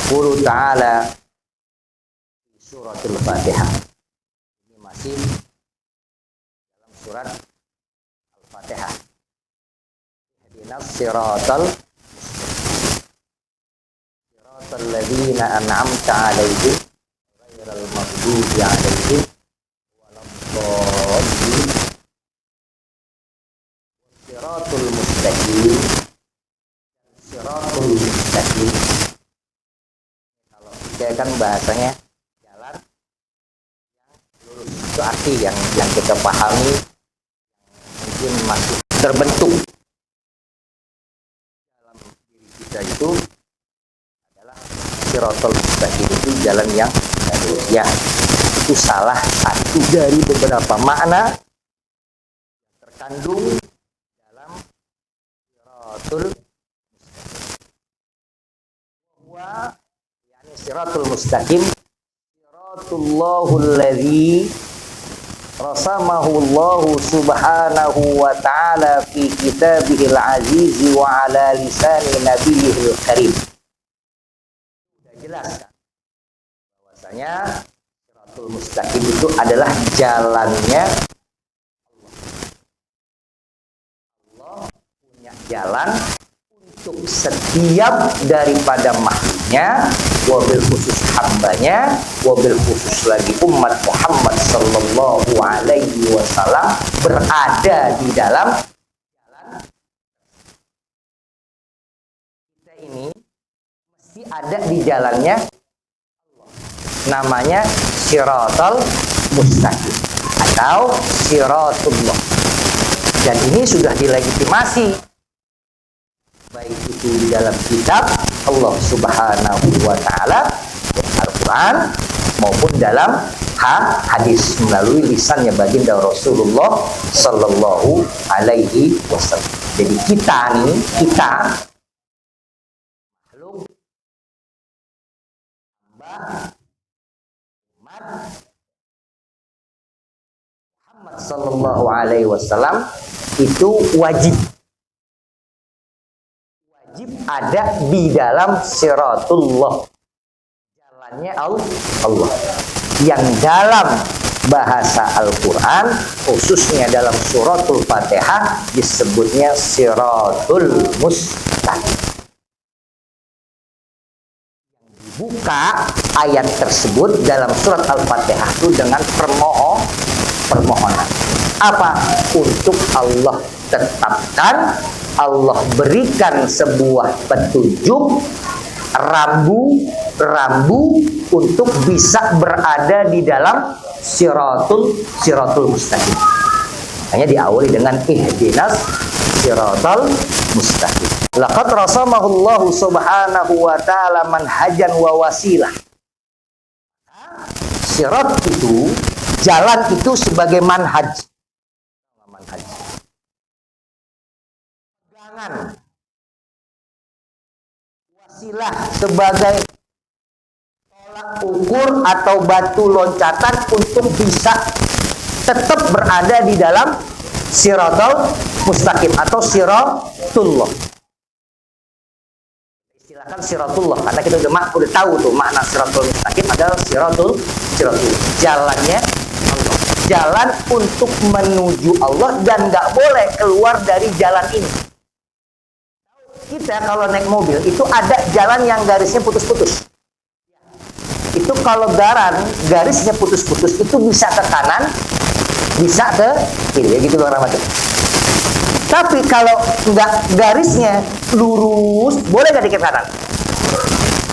Yaqulu ta'ala suratul Fatihah. Ini masih dalam surat Al-Fatihah. Ihdinas siratal ladzina an'amta 'alaihim ghairil maghdubi 'alaihim waladdallin. Siratul mustaqim. Siratul mustaqim. Kalau kita kan bahasanya jalan yang lurus. Itu arti yang kita pahami, mungkin masih terbentuk dalam diri kita itu adalah siratul mustaqim, itu jalan yang lurus. Ya, itu salah satu dari beberapa makna yang terkandung dalam siratul wa yani siratul mustaqim siratullahul ladzi rasamahu Allah subhanahu wa ta'ala fi kitabihil aziz wa ala lisani nabiyihil karim. Sudah jelas kan bahwasanya siratul mustaqim itu adalah jalannya Allah punya jalan untuk setiap daripada makhluknya, wabil khusus hambanya, wabil khusus lagi umat Muhammad sallallahu alaihi wasallam berada di dalam jalan. Kita ini mesti ada di jalannya Allah. Namanya siratal mustaqim atau siratullah. Dan ini sudah dilegitimasi baik itu di dalam kitab Allah subhanahu wa ta'ala Al-Quran maupun dalam hadis melalui lisannya baginda Rasulullah sallallahu alaihi wasallam. Jadi kita makhluk hamba umat Muhammad sallallahu alaihi wasallam itu wajib ada di dalam siratullah, jalannya Allah, yang dalam bahasa Al-Quran khususnya dalam suratul Fatihah disebutnya siratul mustaqim. Yang dibuka ayat tersebut dalam surat Al-Fatihah itu dengan permohonan apa? Untuk Allah tetapkan, Allah berikan sebuah petunjuk rambu untuk bisa berada di dalam siratul mustaqim. Hanya diawali dengan ihdinas siratal mustaqim. Laqad rasamahullahu subhanahu wa ta'ala manhajan wa wasilah. Sirat itu, jalan itu sebagai manhaj. Wasilah sebagai tolak ukur atau batu loncatan untuk bisa tetap berada di dalam siratal mustaqim atau siratullah. Istilahkan siratullah karena kita udah tahu tuh makna siratul mustaqim adalah siratul jalannya Allah. Jalan untuk menuju Allah dan nggak boleh keluar dari jalan ini. Kita kalau naik mobil itu ada jalan yang garisnya putus-putus. Itu kalau garisnya putus-putus itu bisa ke kanan, bisa ke kiri, ya gitu Bang Rahmat. Tapi kalau nggak garisnya lurus, boleh nggak dikit kanan?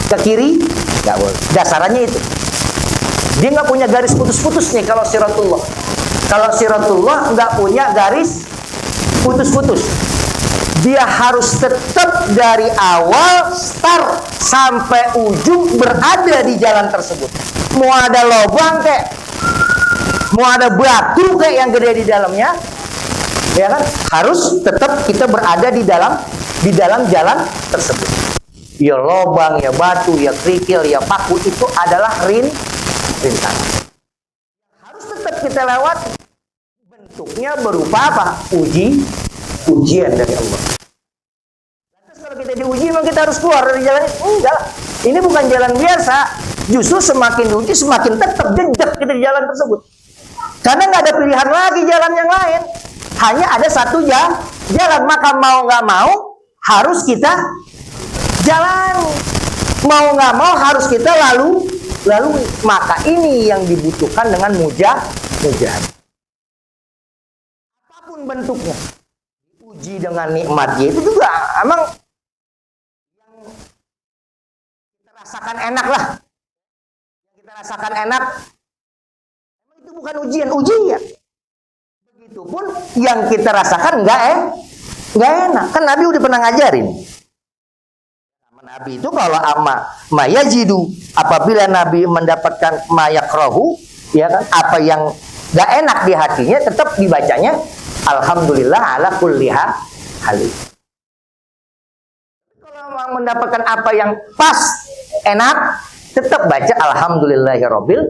Ke kiri nggak boleh. Dasarannya itu. Dia nggak punya garis putus-putus nih kalau siratullah. Kalau siratullah nggak punya garis putus-putus. Dia harus tetap dari awal start sampai ujung berada di jalan tersebut. Mau ada lubang kayak, mau ada batu kayak yang gede di dalamnya, ya kan? Harus tetap kita berada di dalam jalan tersebut. Ya lubang, ya batu, ya kerikil, ya paku itu adalah rintangan. Harus tetap kita lewati. Bentuknya berupa apa? Ujian dari Allah. Lantas kalau kita diuji memang kita harus keluar dari jalan itu? Enggak. Ini bukan jalan biasa. Justru semakin diuji, semakin tetap jejak kita di jalan tersebut. Karena nggak ada pilihan lagi jalan yang lain. Hanya ada satu jalan. Maka mau nggak mau, harus kita jalan. Mau nggak mau, harus kita lalui. Maka ini yang dibutuhkan dengan mujahid. Apapun bentuknya. Uji dengan nikmatnya itu juga emang yang kita rasakan enak lah. Yang kita rasakan enak itu bukan ujian. Begitupun yang kita rasakan nggak enak. Kan Nabi udah pernah ngajarin. Nabi itu kalau mayajidu, apabila Nabi mendapatkan mayakrahu, ya kan, apa yang nggak enak di hatinya, tetap dibacanya alhamdulillah ala kulli halin. Kalau mendapatkan apa yang pas, enak, tetap baca alhamdulillahirabbil.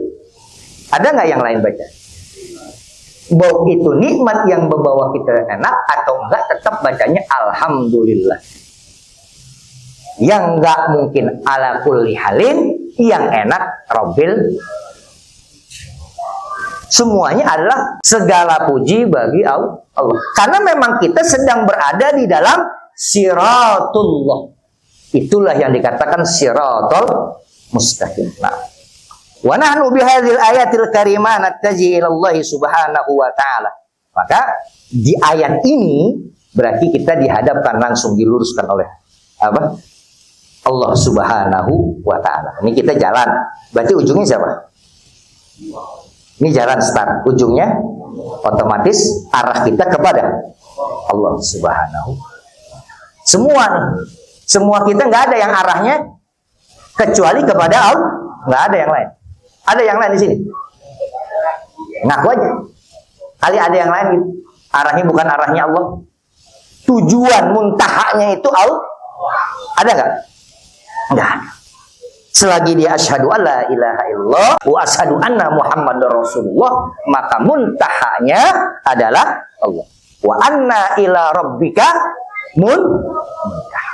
Ada nggak yang lain baca? Bahwa itu nikmat yang membawa kita enak atau enggak, tetap bacanya alhamdulillah. Yang enggak mungkin ala kulli halin, yang enak rabbil. Semuanya adalah segala puji bagi Allah. Karena memang kita sedang berada di dalam siratullah. Itulah yang dikatakan siratul mustaqim. Nah, wa nahnu bihadzal ayatil karimah nattaji ila Allah subhanahu wa ta'ala. Maka di ayat ini berarti kita dihadapkan langsung, diluruskan oleh apa? Allah subhanahu wa ta'ala. Ini kita jalan. Berarti ujungnya siapa? Ini jalan start. Ujungnya otomatis arah kita kepada Allah subhanahu. Semua kita nggak ada yang arahnya kecuali kepada Allah. Nggak ada yang lain. Ada yang lain di sini? Ngaku aja. Kali ada yang lain gitu. Arahnya bukan arahnya Allah. Tujuan muntahanya itu Allah. Ada nggak? Nggak ada. Selagi dia asyhadu alla ilaha illallah wa asyhadu anna muhammadar rasulullah, maka muntahanya adalah Allah. Wa anna ila rabbika muntah.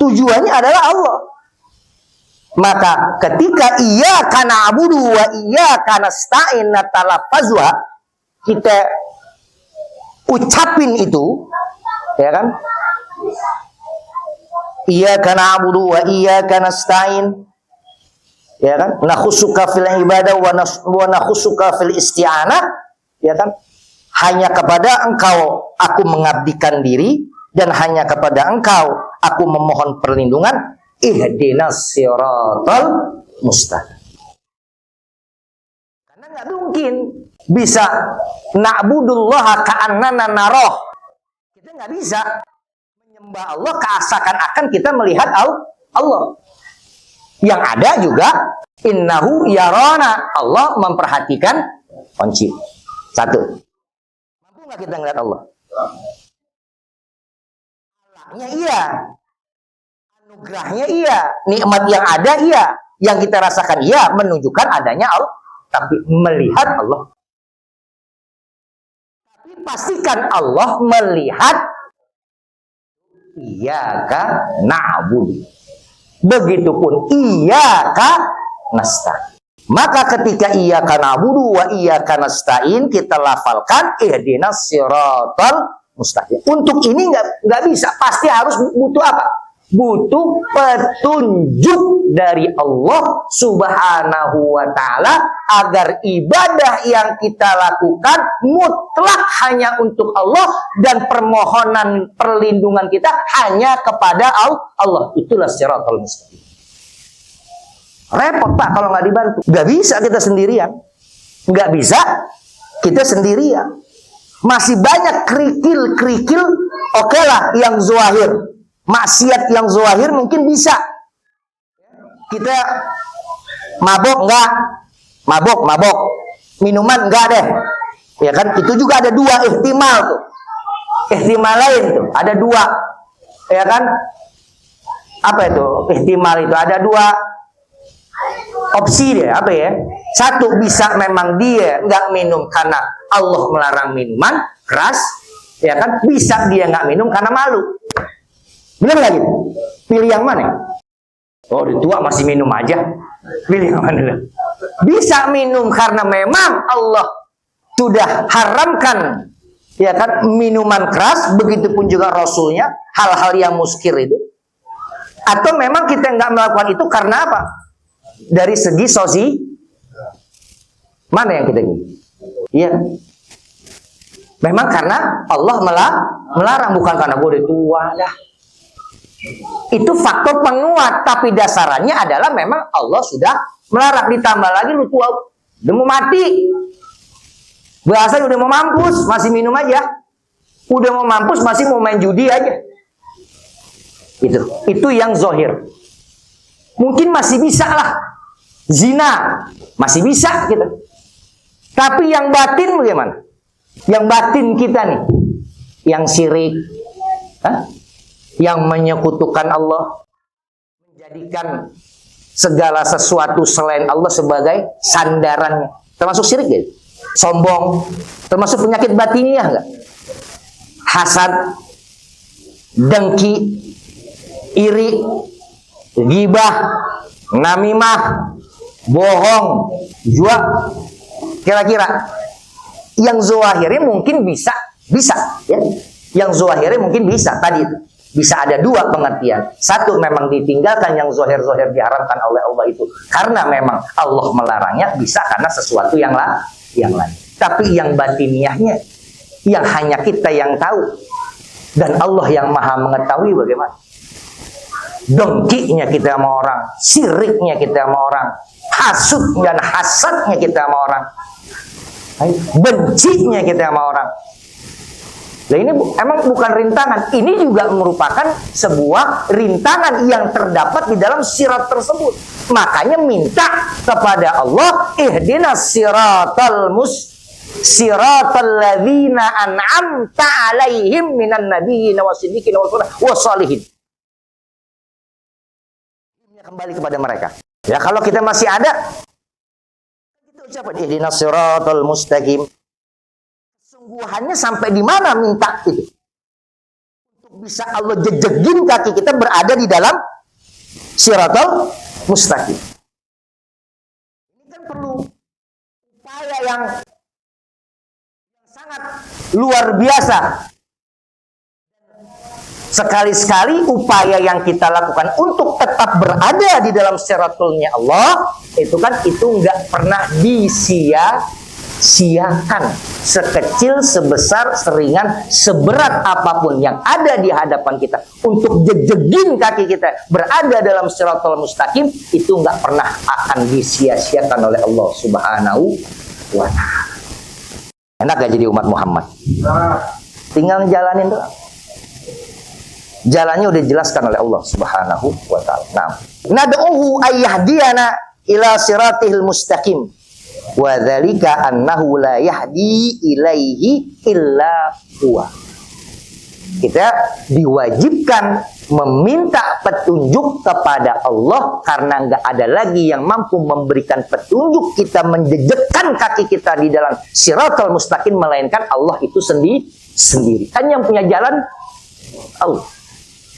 Tujuannya adalah Allah. Maka ketika iyyaka na'budu wa iyyaka nasta'in natalaffazwa, kita ucapin itu, ya kan? Iyyaka na'budu wa iyyaka nasta'in, ya kan? Nakhusuka fil ibadah wa nakhusuka fil isti'anah, ya kan? Hanya kepada Engkau aku mengabdikan diri, dan hanya kepada Engkau aku memohon perlindungan. Ihdinas siratal mustaqim. Karena nggak mungkin bisa na'budullaha ka'annana naroh. Kita nggak bisa menyembah Allah seakan-akan kita melihat Allah. Yang ada juga innahu yarona, Allah memperhatikan kunci. Satu. Mampu nggak kita ngeliat Allah? Allahnya iya. Anugerahnya iya. Nikmat yang ada iya. Yang kita rasakan iya, menunjukkan adanya Allah. Tapi melihat Allah. Tapi pastikan Allah melihat. Iyyaka na'budu. Begitupun iyyaka nasta'in. Maka ketika iyyaka na'budu wa iyyaka nasta'in, kita lafalkan ihdinas siratal mustaqim. Untuk ini nggak bisa, pasti harus butuh apa? Butuh petunjuk dari Allah subhanahu wa ta'ala, agar ibadah yang kita lakukan mutlak hanya untuk Allah, dan permohonan perlindungan kita hanya kepada Allah. Itulah siratal mustaqim. Repot Pak kalau nggak dibantu. Nggak bisa kita sendirian. Nggak bisa kita sendirian. Masih banyak kerikil-kerikil, oke lah yang zahir. Maksiat yang zahir mungkin bisa. Kita mabok enggak? Mabok. Minuman enggak deh. Ya kan? Itu juga ada dua ihtimal tuh. Ihtimal lain tuh, ada dua. Ya kan? Apa itu? Ihtimal itu ada dua opsi deh, apa ya? Satu, bisa memang dia enggak minum karena Allah melarang minuman keras, ya kan? Bisa dia enggak minum karena malu. Benar nggak gitu? Pilih yang mana? Oh, udah tua masih minum aja. Pilih yang mana? Bisa minum karena memang Allah sudah haramkan, ya kan, minuman keras, begitupun juga Rasulnya, hal-hal yang muskir itu. Atau memang kita nggak melakukan itu karena apa? Dari segi mana yang kita ingin? Iya. Memang karena Allah melarang, bukan karena gue udah tua dah. Itu faktor penguat, tapi dasarannya adalah memang Allah sudah melarang. Ditambah lagi lu tua, udah mau mati. Bahasanya udah mau mampus, masih minum aja. Udah mau mampus, masih mau main judi aja. Itu yang zohir. Mungkin masih bisa lah. Zina, masih bisa gitu. Tapi yang batin bagaimana? Yang batin kita nih, yang syirik, yang menyekutukan Allah, menjadikan segala sesuatu selain Allah sebagai sandarannya, termasuk syirik gitu. Sombong, termasuk penyakit batiniah enggak? Hasad, dengki, iri, ghibah, namimah, bohong, jua. Kira-kira yang zahirnya mungkin bisa ya. Yang zahirnya mungkin bisa tadi itu. Bisa ada dua pengertian. Satu, memang ditinggalkan yang zahir-zahir diharamkan oleh Allah itu karena memang Allah melarangnya, bisa karena sesuatu yang lain. Tapi yang batiniahnya, yang hanya kita yang tahu dan Allah yang maha mengetahui bagaimana. Dengkinya kita sama orang, siriknya kita sama orang, hasud dan hasadnya kita sama orang, bencinya kita sama orang. Nah, ini emang bukan rintangan, ini juga merupakan sebuah rintangan yang terdapat di dalam sirat tersebut. Makanya minta kepada Allah, ihdinas siratal ladzina an'amta alaihim minan nabiyyin wasiddiqin wasalihin. Kembali kepada mereka. Ya, kalau kita masih ada, kita ucapkan ihdinas siratal mustaqim. Sungguhannya sampai di mana minta itu? Untuk bisa Allah jejegin kaki kita berada di dalam siratal mustaqim. Ini kan perlu upaya yang sangat luar biasa. Sekali-sekali upaya yang kita lakukan untuk tetap berada di dalam siratulnya Allah, itu kan nggak pernah disia-siakan. Sekecil, sebesar, seringan, seberat apapun yang ada di hadapan kita untuk jejegin kaki kita berada dalam siratul mustaqim, itu nggak pernah akan disia-siakan oleh Allah Subhanahu wa ta'ala. Enak gak jadi umat Muhammad? Tinggal jalanin doang. Jalannya udah dijelaskan oleh Allah Subhanahu wa ta'ala. Nah, nad'uhu ayyahdiyana ila siratihil mustaqim. Wa dzalika annahu la yahdi ilaihi illa huwa. Kita diwajibkan meminta petunjuk kepada Allah karena nggak ada lagi yang mampu memberikan petunjuk kita menjejekkan kaki kita di dalam siratal mustaqim melainkan Allah itu sendiri. Kan yang punya jalan Allah.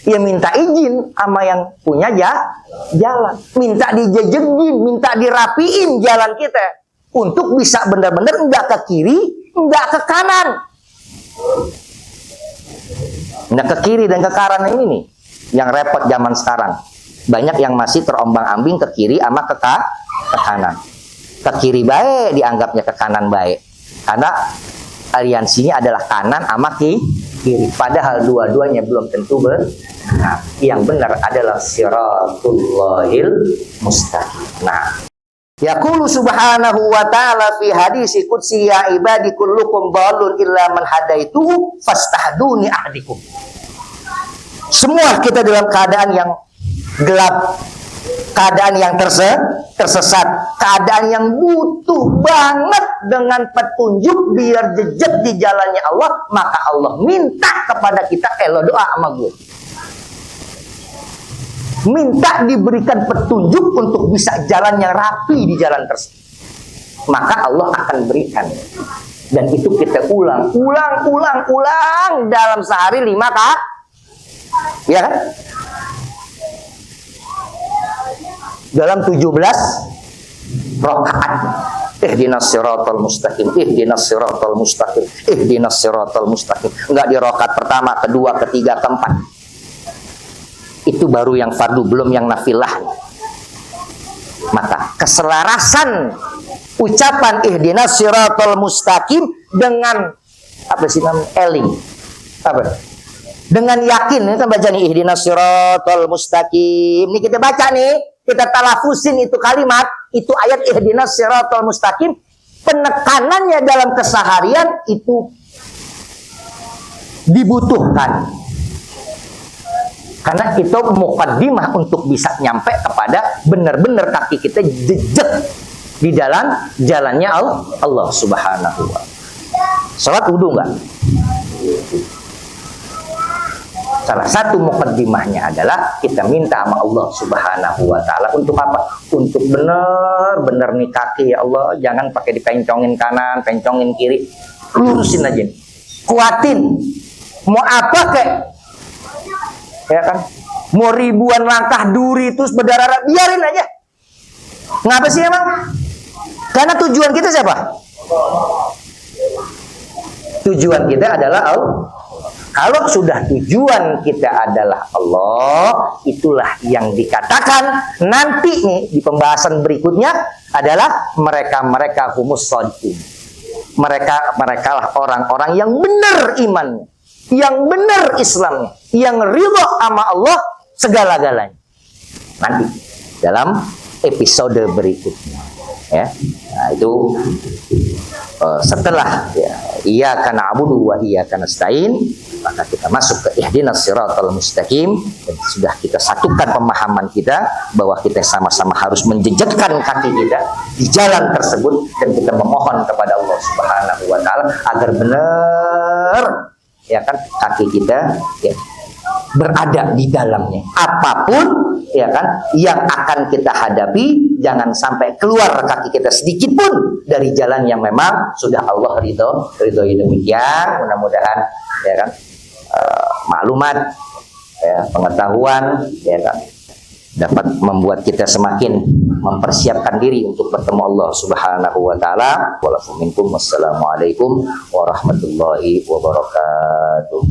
Ya minta izin sama yang punya jalan. Minta dijejegin, minta dirapiin jalan kita. Untuk bisa benar-benar enggak ke kiri, enggak ke kanan. Enggak ke kiri dan ke kanan ini nih. Yang repot zaman sekarang. Banyak yang masih terombang-ambing ke kiri sama ke kanan. Ke kiri baik, dianggapnya ke kanan baik. Karena aliansinya adalah kanan sama kiri. Padahal dua-duanya belum tentu benar. Yang benar adalah siratullahil mustaqim. Nah, yaqulu subhanahu wa ta'ala fi hadisi qudsi ya ibadi kullukum dhalun illa man hadaituhu fastahduni ahdikum. Semua kita dalam keadaan yang gelap, keadaan yang tersesat, keadaan yang butuh banget dengan petunjuk biar jejak di jalannya Allah, maka Allah minta kepada kita, lo doa sama gue. Minta diberikan petunjuk untuk bisa jalan yang rapi di jalan tersebut. Maka Allah akan berikan. Dan itu kita ulang dalam sehari 5 kali. Ya kan? dalam 17 rakaat. Ihdinas siratal mustaqim, ihdinas siratal mustaqim, ihdinas siratal mustaqim. Enggak di rakaat pertama, kedua, ketiga, keempat. Itu baru yang fardu, belum yang nafilah. Maka keselarasan ucapan ihdinas siratal mustaqim dengan apa sih namanya? Eling. Apa? Dengan yakin, ini kan baca nih ihdinas siratal mustaqim. Ini kita baca nih, kita talafusin itu kalimat, itu ayat ihdinas siratal mustaqim. Penekanannya dalam keseharian itu dibutuhkan. Karena itu muqaddimah untuk bisa nyampe kepada benar-benar kaki kita jejak di dalam jalannya Allah Subhanahu wa ta'ala. Salat wudu enggak? Salah satu muqaddimahnya adalah kita minta sama Allah Subhanahu wa ta'ala untuk apa? Untuk benar-benar nih kaki, ya Allah, jangan pakai dipencongin kanan, pencongin kiri. Lurusin aja. Kuatin. Mau apa kek? Ya kan? Mau ribuan langkah duri terus berdarah, biarin aja. Ngapa sih emang? Karena tujuan kita siapa? Tujuan kita adalah Allah. Kalau sudah tujuan kita adalah Allah, itulah yang dikatakan nanti nih di pembahasan berikutnya adalah mereka humus shodiqun. Mereka lah orang-orang yang benar imannya, yang benar Islamnya, yang ridho sama Allah segala-galanya. Nanti dalam episode berikutnya, ya. Nah, itu setelah iyyaka na'budu wa iyyaka nasta'in, maka kita masuk ke ihdinas siratal mustaqim, dan sudah kita satukan pemahaman kita bahwa kita sama-sama harus menjejakkan kaki kita di jalan tersebut, dan kita memohon kepada Allah Subhanahu wa ta'ala agar benar, ya kan, kaki kita berada di dalamnya. Apapun, ya kan, yang akan kita hadapi, jangan sampai keluar kaki kita sedikit pun dari jalan yang memang sudah Allah ridhoi demikian. Mudah-mudahan, ya kan, maklumat, ya, pengetahuan, ya kan, dapat membuat kita semakin mempersiapkan diri untuk bertemu Allah Subhanahu wa ta'ala. Wassalamualaikum warahmatullahi wabarakatuh.